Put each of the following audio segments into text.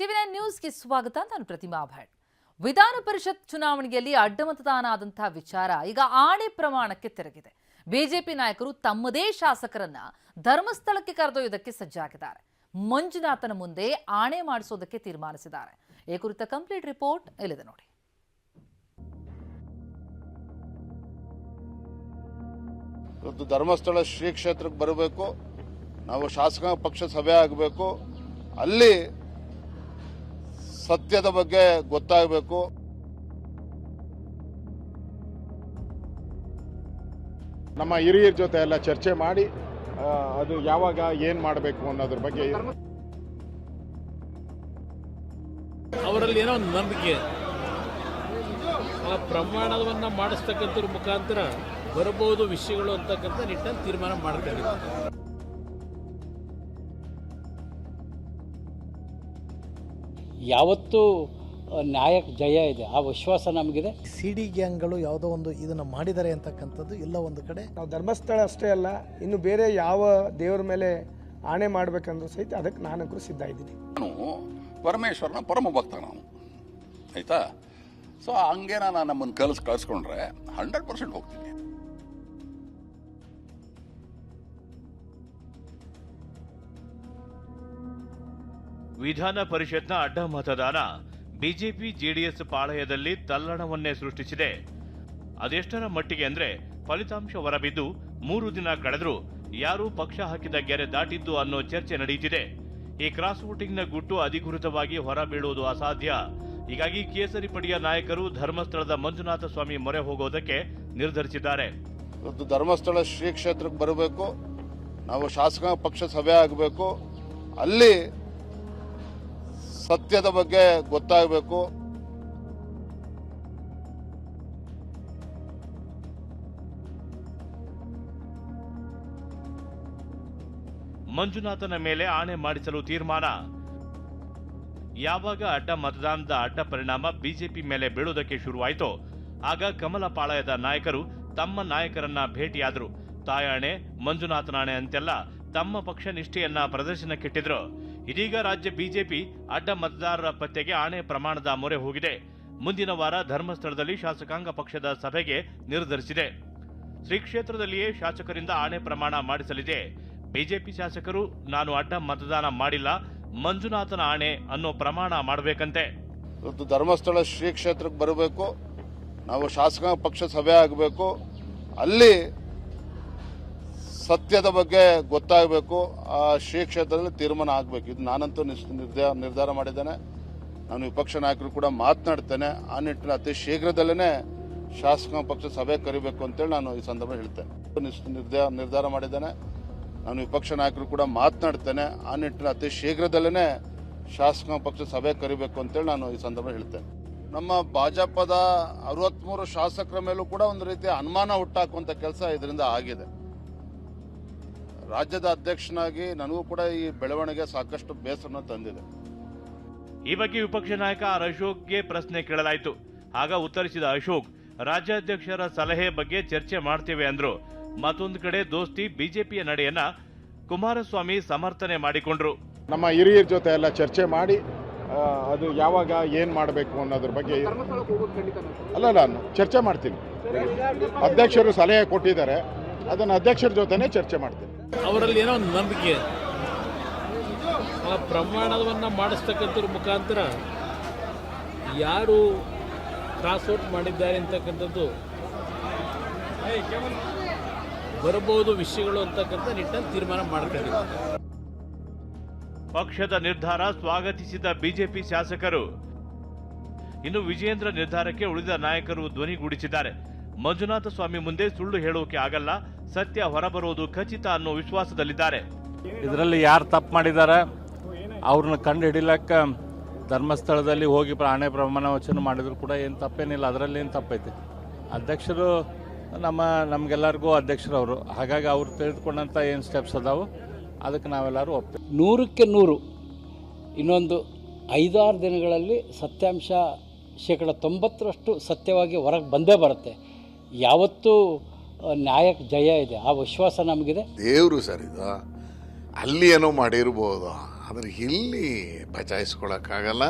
ಟಿವಿ9 ನ್ಯೂಸ್ಗೆ ಸ್ವಾಗತ. ನಾನು ಪ್ರತಿಮಾ ಭಟ್. ವಿಧಾನ ಪರಿಷತ್ ಚುನಾವಣೆಯಲ್ಲಿ ಅಡ್ಡಮತದಾನ ಆದಂತಹ ವಿಚಾರ ಈಗ ಆಣೆ ಪ್ರಮಾಣಕ್ಕೆ ತಿರುಗಿದೆ. ಬಿಜೆಪಿ ನಾಯಕರು ತಮ್ಮದೇ ಶಾಸಕರನ್ನ ಧರ್ಮಸ್ಥಳಕ್ಕೆ ಕರೆದೊಯ್ಯೋದಕ್ಕೆ ಸಜ್ಜಾಗಿದ್ದಾರೆ. ಮಂಜುನಾಥನ ಮುಂದೆ ಆಣೆ ಮಾಡಿಸೋದಕ್ಕೆ ತೀರ್ಮಾನಿಸಿದ್ದಾರೆ. ಈ ಕುರಿತ ಕಂಪ್ಲೀಟ್ ರಿಪೋರ್ಟ್ ಇಲ್ಲಿದೆ ನೋಡಿ. ಇವತ್ತು ಧರ್ಮಸ್ಥಳ ಶ್ರೀ ಕ್ಷೇತ್ರಕ್ಕೆ ಬರಬೇಕು, ನಾವು ಶಾಸಕಾಂಗ ಪಕ್ಷ ಸಭೆ ಆಗಬೇಕು, ಅಲ್ಲಿ ಸತ್ಯದ ಬಗ್ಗೆ ಗೊತ್ತಾಗಬೇಕು. ನಮ್ಮ ಹಿರಿಯರ ಜೊತೆ ಎಲ್ಲ ಚರ್ಚೆ ಮಾಡಿ ಅದು ಯಾವಾಗ ಏನ್ ಮಾಡಬೇಕು ಅನ್ನೋದ್ರ ಬಗ್ಗೆ ಅವರಲ್ಲಿ ಏನೋ ಒಂದು ನಂಬಿಕೆ, ಆ ಪ್ರಮಾಣವನ್ನ ಮಾಡಿಸ್ತಕ್ಕಂಥದ್ರ ಮುಖಾಂತರ ಬರಬಹುದು ವಿಷಯಗಳು ಅಂತಕ್ಕಂಥ ನಿಟ್ಟಿನಲ್ಲಿ ತೀರ್ಮಾನ ಮಾಡ್ಕೊಂಡಿದ್ದಾರೆ. ಯಾವತ್ತೂ ನ್ಯಾಯಕ್ಕೆ ಜಯ ಇದೆ, ಆ ವಿಶ್ವಾಸ ನಮಗಿದೆ. ಸಿಡಿ ಗ್ಯಾಂಗ್ಗಳು ಯಾವುದೋ ಒಂದು ಇದನ್ನು ಮಾಡಿದ್ದಾರೆ ಅಂತಕ್ಕಂಥದ್ದು ಎಲ್ಲ ಒಂದು ಕಡೆ. ನಾವು ಧರ್ಮಸ್ಥಳ ಅಷ್ಟೇ ಅಲ್ಲ, ಇನ್ನು ಬೇರೆ ಯಾವ ದೇವರ ಮೇಲೆ ಆಣೆ ಮಾಡಬೇಕಂದ್ರೂ ಸಹಿತ ಅದಕ್ಕೆ ನಾನಂತೂ ಸಿದ್ಧ ಇದ್ದೀನಿ. ನಾನು ಪರಮೇಶ್ವರನ ಪರಮ ಭಕ್ತ ನಾನು, ಆಯ್ತಾ? ಸೊ ಹಂಗೆ ನಾನು ನಮ್ಮನ್ನು ಕಳಿಸ್ಕೊಂಡ್ರೆ 100% ಹೋಗ್ತೀನಿ. ವಿಧಾನ ಪರಿಷತ್ನ ಅಡ್ಡ ಮತದಾನ ಬಿಜೆಪಿ ಜೆಡಿಎಸ್ ಪಾಳಯದಲ್ಲಿ ತಲ್ಲಣವನ್ನೇ ಸೃಷ್ಟಿಸಿದೆ. ಅದೆಷ್ಟರ ಮಟ್ಟಿಗೆ ಅಂದ್ರೆ ಫಲಿತಾಂಶ ಹೊರಬಿದ್ದು 3 ದಿನ ಕಳೆದರೂ ಯಾರು ಪಕ್ಷ ಹಾಕಿದ ಗೆರೆ ದಾಟಿದ್ದು ಅನ್ನೋ ಚರ್ಚೆ ನಡೆಯುತ್ತಿದೆ. ಈ ಕ್ರಾಸ್ ವೋಟಿಂಗ್ನ ಗುಟ್ಟು ಅಧಿಕೃತವಾಗಿ ಹೊರಬೀಳುವುದು ಅಸಾಧ್ಯ. ಹೀಗಾಗಿ ಕೇಸರಿ ಪಡೆಯ ನಾಯಕರು ಧರ್ಮಸ್ಥಳದ ಮಂಜುನಾಥ ಸ್ವಾಮಿ ಮೊರೆ ಹೋಗೋದಕ್ಕೆ ನಿರ್ಧರಿಸಿದ್ದಾರೆ. ಇವತ್ತು ಧರ್ಮಸ್ಥಳ ಶ್ರೀ ಕ್ಷೇತ್ರಕ್ಕೆ ಬರಬೇಕು, ನಾವು ಶಾಸಕಾಂಗ ಪಕ್ಷ ಸಭೆ ಆಗಬೇಕು, ಅಲ್ಲಿ ಸತ್ಯದ ಬಗ್ಗೆ ಗೊತ್ತಾಗಬೇಕು. ಮಂಜುನಾಥನ ಮೇಲೆ ಆಣೆ ಮಾಡಿಸಲು ತೀರ್ಮಾನ. ಯಾವಾಗ ಅಡ್ಡ ಮತದಾನದ ಅಡ್ಡ ಪರಿಣಾಮ ಬಿಜೆಪಿ ಮೇಲೆ ಬೀಳುವುದಕ್ಕೆ ಶುರುವಾಯಿತೋ ಆಗ ಕಮಲ ಪಾಳಯದ ನಾಯಕರು ತಮ್ಮ ನಾಯಕರನ್ನ ಭೇಟಿಯಾದರು. ತಾಯಾಣೆ, ಮಂಜುನಾಥನಾಣೆ ಅಂತೆಲ್ಲ ತಮ್ಮ ಪಕ್ಷ ನಿಷ್ಠೆಯನ್ನ ಪ್ರದರ್ಶನಕ್ಕಿಟ್ಟಿದ್ರು. ಇದೀಗ ರಾಜ್ಯ ಬಿಜೆಪಿ ಅಡ್ಡ ಮತದಾರರ ಪತ್ತೆಗೆ ಆಣೆ ಪ್ರಮಾಣದ ಮೊರೆ ಹೋಗಿದೆ. ಮುಂದಿನ ವಾರ ಧರ್ಮಸ್ಥಳದಲ್ಲಿ ಶಾಸಕಾಂಗ ಪಕ್ಷದ ಸಭೆಗೆ ನಿರ್ಧರಿಸಿದೆ. ಶ್ರೀ ಕ್ಷೇತ್ರದಲ್ಲಿಯೇ ಶಾಸಕರಿಂದ ಆಣೆ ಪ್ರಮಾಣ ಮಾಡಿಸಲಿದೆ. ಬಿಜೆಪಿ ಶಾಸಕರು ನಾನು ಅಡ್ಡ ಮತದಾನ ಮಾಡಿಲ್ಲ, ಮಂಜುನಾಥನ ಆಣೆ ಅನ್ನೋ ಪ್ರಮಾಣ ಮಾಡಬೇಕಂತೆ. ಇವತ್ತು ಧರ್ಮಸ್ಥಳ ಶ್ರೀ ಕ್ಷೇತ್ರಕ್ಕೆ ಬರಬೇಕು, ನಾವು ಶಾಸಕಾಂಗ ಪಕ್ಷ ಸಭೆ ಆಗಬೇಕು, ಅಲ್ಲಿ ಸತ್ಯದ ಬಗ್ಗೆ ಗೊತ್ತಾಗಬೇಕು. ಆ ಶ್ರೀ ಕ್ಷೇತ್ರದಲ್ಲಿ ತೀರ್ಮಾನ ಆಗಬೇಕು. ಇದು ನಾನಂತೂ ನಿರ್ಧಾರ ಮಾಡಿದ್ದೇನೆ. ನಾನು ವಿಪಕ್ಷ ನಾಯಕರು ಕೂಡ ಮಾತನಾಡ್ತೇನೆ. ಆ ನಿಟ್ಟಿನಲ್ಲಿ ಅತಿ ಶೀಘ್ರದಲ್ಲೇ ಶಾಸಕಾಂಗ ಪಕ್ಷ ಸಭೆ ಕರಿಬೇಕು ಅಂತೇಳಿ ನಾನು ಈ ಸಂದರ್ಭ ಹೇಳ್ತೇನೆ. ನಿರ್ಧಾರ ಮಾಡಿದ್ದೇನೆ. ನಾನು ವಿಪಕ್ಷ ನಾಯಕರು ಕೂಡ ಮಾತನಾಡ್ತೇನೆ. ಆ ನಿಟ್ಟಿನಲ್ಲಿ ಅತಿ ಶೀಘ್ರದಲ್ಲೇ ಶಾಸಕಾಂಗ ಪಕ್ಷ ಸಭೆ ಕರಿಬೇಕು ಅಂತೇಳಿ ನಾನು ಈ ಸಂದರ್ಭ ಹೇಳ್ತೇನೆ. ನಮ್ಮ ಭಾಜಪದ 63 ಶಾಸಕರ ಮೇಲೂ ಕೂಡ ಒಂದು ರೀತಿಯ ಅನುಮಾನ ಹುಟ್ಟಾಕುವಂತ ಕೆಲಸ ಇದರಿಂದ ಆಗಿದೆ. ರಾಜ್ಯದ ಅಧ್ಯಕ್ಷನಾಗಿ ನನಗೂ ಕೂಡ ಈ ಬೆಳವಣಿಗೆ ಸಾಕಷ್ಟು ಬೇಸರನ ತಂದಿದೆ. ಈ ಬಗ್ಗೆ ವಿಪಕ್ಷ ನಾಯಕ ಆರ್ ಅಶೋಕ್ಗೆ ಪ್ರಶ್ನೆ ಕೇಳಲಾಯಿತು. ಆಗ ಉತ್ತರಿಸಿದ ಅಶೋಕ್, ರಾಜ್ಯಾಧ್ಯಕ್ಷರ ಸಲಹೆ ಬಗ್ಗೆ ಚರ್ಚೆ ಮಾಡ್ತೇವೆ ಅಂದ್ರು. ಮತ್ತೊಂದು ಕಡೆ ದೋಸ್ತಿ ಬಿಜೆಪಿಯ ನಡೆಯನ್ನ ಕುಮಾರಸ್ವಾಮಿ ಸಮರ್ಥನೆ ಮಾಡಿಕೊಂಡ್ರು. ನಮ್ಮ ಹಿರಿಯರ ಜೊತೆ ಎಲ್ಲ ಚರ್ಚೆ ಮಾಡಿ ಅದು ಯಾವಾಗ ಏನ್ ಮಾಡಬೇಕು ಅನ್ನೋದ್ರ ಬಗ್ಗೆ ನಾನು ಚರ್ಚೆ ಮಾಡ್ತೀನಿ. ಅಧ್ಯಕ್ಷರು ಸಲಹೆ ಕೊಟ್ಟಿದ್ದಾರೆ, ಅದನ್ನ ಅಧ್ಯಕ್ಷರ ಜೊತೆನೆ ಚರ್ಚೆ ಮಾಡ್ತೀನಿ. ಅವರಲ್ಲಿ ಏನೋ ಒಂದು ನಂಬಿಕೆ, ಆ ಪ್ರಮಾಣವನ್ನ ಮಾಡಿಸ್ತಕ್ಕಂಥದ್ರ ಮುಖಾಂತರ ಯಾರು ಕ್ರಾಸ್ ಔಟ್ ಮಾಡಿದ್ದಾರೆ ಅಂತಕ್ಕಂಥದ್ದು ಬರಬಹುದು ವಿಷಯಗಳು ಅಂತಕ್ಕಂಥ ನಿಟ್ಟಿನಲ್ಲಿ ತೀರ್ಮಾನ ಮಾಡ್ಕೊಂಡಿದ್ದಾರೆ. ಪಕ್ಷದ ನಿರ್ಧಾರ ಸ್ವಾಗತಿಸಿದ ಬಿಜೆಪಿ ಶಾಸಕರು ಇನ್ನು ವಿಜಯೇಂದ್ರ ನಿರ್ಧಾರಕ್ಕೆ ಉಳಿದ ನಾಯಕರು ಧ್ವನಿಗೂಡಿಸಿದ್ದಾರೆ. ಮಂಜುನಾಥ ಸ್ವಾಮಿ ಮುಂದೆ ಸುಳ್ಳು ಹೇಳೋಕೆ ಆಗಲ್ಲ, ಸತ್ಯ ಹೊರಬರುವುದು ಖಚಿತ ಅನ್ನೋ ವಿಶ್ವಾಸದಲ್ಲಿದ್ದಾರೆ. ಇದರಲ್ಲಿ ಯಾರು ತಪ್ಪು ಮಾಡಿದ್ದಾರೆ ಅವ್ರನ್ನ ಕಂಡು ಹಿಡಿಲಕ್ಕ ಧರ್ಮಸ್ಥಳದಲ್ಲಿ ಹೋಗಿ ಆಣೆ ಪ್ರಮಾಣ ವಚನ ಮಾಡಿದ್ರು ಕೂಡ ಏನು ತಪ್ಪೇನಿಲ್ಲ. ಅದರಲ್ಲಿ ಏನು ತಪ್ಪೈತಿ? ಅಧ್ಯಕ್ಷರು ನಮಗೆಲ್ಲರಿಗೂ ಅಧ್ಯಕ್ಷರು ಅವರು, ಹಾಗಾಗಿ ಅವ್ರು ತಿಳಿದುಕೊಂಡಂಥ ಏನು ಸ್ಟೆಪ್ಸ್ ಅದಾವು ಅದಕ್ಕೆ ನಾವೆಲ್ಲರೂ ಒಪ್ತೇವೆ. 100ಕ್ಕೆ 100 ಇನ್ನೊಂದು 5-6 ದಿನಗಳಲ್ಲಿ ಸತ್ಯಾಂಶ 90% ಸತ್ಯವಾಗಿ ಹೊರಗೆ ಬಂದೇ ಬರುತ್ತೆ. ಯಾವತ್ತೂ ನ್ಯಾಯಕ್ಕೆ ಜಯ ಇದೆ, ಆ ವಿಶ್ವಾಸ ನಮಗಿದೆ. ದೇವರು ಸರ್ ಇದು ಅಲ್ಲಿ ಏನೋ ಮಾಡಿರ್ಬೋದು, ಆದರೆ ಇಲ್ಲಿ ಬಚಾಯಿಸ್ಕೊಳಕ್ಕಾಗಲ್ಲ.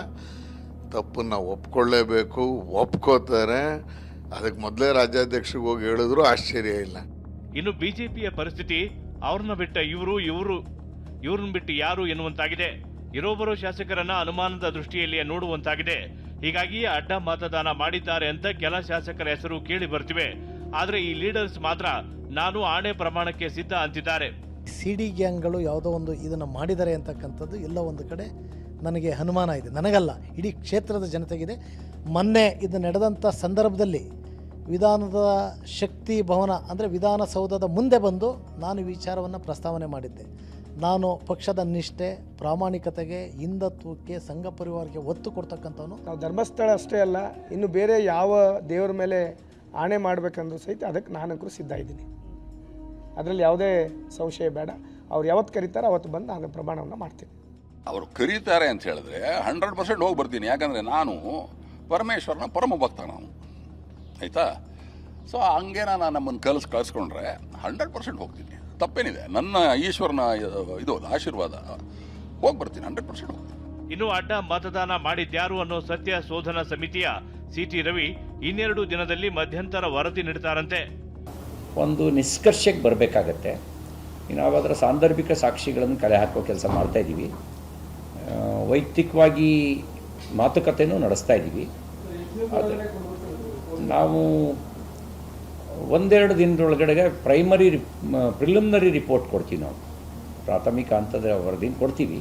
ತಪ್ಪನ್ನು ಒಪ್ಕೊಳ್ಳೇಬೇಕು, ಒಪ್ಕೋತಾರೆ. ಅದಕ್ಕೆ ಮೊದಲೇ ರಾಜ್ಯಾಧ್ಯಕ್ಷರಿಗೆ ಹೋಗಿ ಹೇಳಿದ್ರು ಆಶ್ಚರ್ಯ ಇಲ್ಲ. ಇನ್ನು ಬಿಜೆಪಿಯ ಪರಿಸ್ಥಿತಿ ಅವ್ರನ್ನ ಬಿಟ್ಟ ಇವ್ರನ್ನ ಬಿಟ್ಟು ಯಾರು ಎನ್ನುವಂತಾಗಿದೆ. ಇರೋಬರೋ ಶಾಸಕರನ್ನ ಅನುಮಾನದ ದೃಷ್ಟಿಯಲ್ಲಿ ನೋಡುವಂತಾಗಿದೆ. ಹೀಗಾಗಿ ಅಡ್ಡ ಮತದಾನ ಮಾಡಿದ್ದಾರೆ ಅಂತ ಕೆಲ ಶಾಸಕರ ಹೆಸರು ಕೇಳಿ ಬರ್ತಿವೆ. ಆದ್ರೆ ಈ ಲೀಡರ್ಸ್ ಮಾತ್ರ ನಾನು ಆಣೆ ಪ್ರಮಾಣಕ್ಕೆ ಸಿದ್ಧ ಅಂತಿದ್ದಾರೆ. ಸಿಡಿ ಗ್ಯಾಂಗ್ಗಳು ಯಾವುದೋ ಒಂದು ಇದನ್ನು ಮಾಡಿದ್ದಾರೆ ಅಂತಕ್ಕಂಥದ್ದು ಎಲ್ಲ ಒಂದು ಕಡೆ ನನಗೆ ಅನುಮಾನ ಇದೆ. ನನಗಲ್ಲ, ಇಡೀ ಕ್ಷೇತ್ರದ ಜನತೆಗಿದೆ. ಮೊನ್ನೆ ಇದು ನಡೆದಂಥ ಸಂದರ್ಭದಲ್ಲಿ ವಿಧಾನದ ಶಕ್ತಿ ಭವನ ಅಂದರೆ ವಿಧಾನಸೌಧದ ಮುಂದೆ ಬಂದು ನಾನು ಈ ವಿಚಾರವನ್ನು ಪ್ರಸ್ತಾವನೆ ಮಾಡಿದ್ದೆ. ನಾನು ಪಕ್ಷದ ನಿಷ್ಠೆ, ಪ್ರಾಮಾಣಿಕತೆಗೆ, ಹಿಂದುತ್ವಕ್ಕೆ, ಸಂಘ ಪರಿವಾರಕ್ಕೆ ಒತ್ತು ಕೊಡ್ತಕ್ಕಂಥವನು. ನಾವು ಧರ್ಮಸ್ಥಳ ಅಷ್ಟೇ ಅಲ್ಲ, ಇನ್ನು ಬೇರೆ ಯಾವ ದೇವರ ಮೇಲೆ ಆಣೆ ಮಾಡಬೇಕಂದ್ರೂ ಸಹಿತ ಅದಕ್ಕೆ ನಾನಂತರೂ ಸಿದ್ಧ ಇದ್ದೀನಿ. ಅದರಲ್ಲಿ ಯಾವುದೇ ಸಂಶಯ ಬೇಡ. ಅವ್ರು ಯಾವತ್ತು ಕರೀತಾರೆ ಅವತ್ತು ಬಂದು ನಾನು ಪ್ರಮಾಣವನ್ನು ಮಾಡ್ತೀನಿ. ಅವರು ಕರೀತಾರೆ ಅಂತ ಹೇಳಿದ್ರೆ 100% ಹೋಗಿ ಬರ್ತೀನಿ. ಯಾಕಂದರೆ ನಾನು ಪರಮೇಶ್ವರನ ಪರಮ ಭಕ್ತ ನಾನು, ಆಯಿತಾ. ಸೊ ಹಂಗೆ ನಾನು ನಮ್ಮನ್ನು ಕಳಿಸ್ಕೊಂಡ್ರೆ 100% ಹೋಗ್ತೀನಿ. ತಪ್ಪೇನಿದೆ? ನನ್ನ ಈಶ್ವರನ ಇದು ಆಶೀರ್ವಾದ, ಹೋಗಿ ಬರ್ತೀನಿ, 100% ಹೋಗ್ತೀನಿ. ಇನ್ನು ಅಡ್ಡ ಮತದಾನ ಮಾಡಿದ್ಯಾರು ಅನ್ನೋ ಸತ್ಯ ಶೋಧನಾ ಸಮಿತಿಯ ಸಿಟಿ ರವಿ ಇನ್ನೆರಡು ದಿನದಲ್ಲಿ ಮಧ್ಯಂತರ ವರದಿ ನೀಡ್ತಾರಂತೆ. ಒಂದು ನಿಷ್ಕರ್ಷಕ್ಕೆ ಬರಬೇಕಾಗತ್ತೆ. ನಾವು ಅದರ ಸಾಂದರ್ಭಿಕ ಸಾಕ್ಷಿಗಳನ್ನು ಕಲೆ ಹಾಕೋ ಕೆಲಸ ಮಾಡ್ತಾ ಇದ್ದೀವಿ. ವೈಯಕ್ತಿಕವಾಗಿ ಮಾತುಕತೆನೂ ನಡೆಸ್ತಾ ಇದ್ದೀವಿ. ಆದರೆ ನಾವು ಒಂದೆರಡು ದಿನದೊಳಗಡೆ ಪ್ರಿಲಿಮಿನರಿ ರಿಪೋರ್ಟ್ ಕೊಡ್ತೀವಿ. ನಾವು ಪ್ರಾಥಮಿಕ ಹಂತದ ವರದಿನ ಕೊಡ್ತೀವಿ.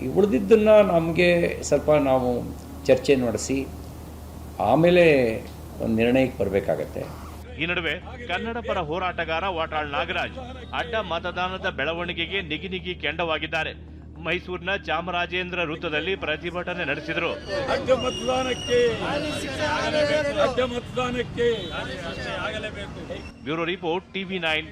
ಈ ಉಳಿದಿದ್ದನ್ನು ನಮಗೆ ಸ್ವಲ್ಪ ನಾವು ಚರ್ಚೆ ನಡೆಸಿ ಆಮೇಲೆ ಒಂದು ನಿರ್ಣಯಕ್ಕೆ ಬರಬೇಕಾಗತ್ತೆ. ಈ ನಡುವೆ ಕನ್ನಡ ಪರ ಹೋರಾಟಗಾರ ವಾಟಾಳ್ ನಾಗರಾಜ್ ಅಡ್ಡ ಮತದಾನದ ಬೆಳವಣಿಗೆಗೆ ನಿಗಿ ಕೆಂಡವಾಗಿದ್ದಾರೆ. ಮೈಸೂರಿನ ಚಾಮರಾಜೇಂದ್ರ ವೃತ್ತದಲ್ಲಿ ಪ್ರತಿಭಟನೆ ನಡೆಸಿದರು. ಅಡ್ಡ ಮತದಾನಕ್ಕೆ ಬ್ಯೂರೋ ರಿಪೋರ್ಟ್ TV9.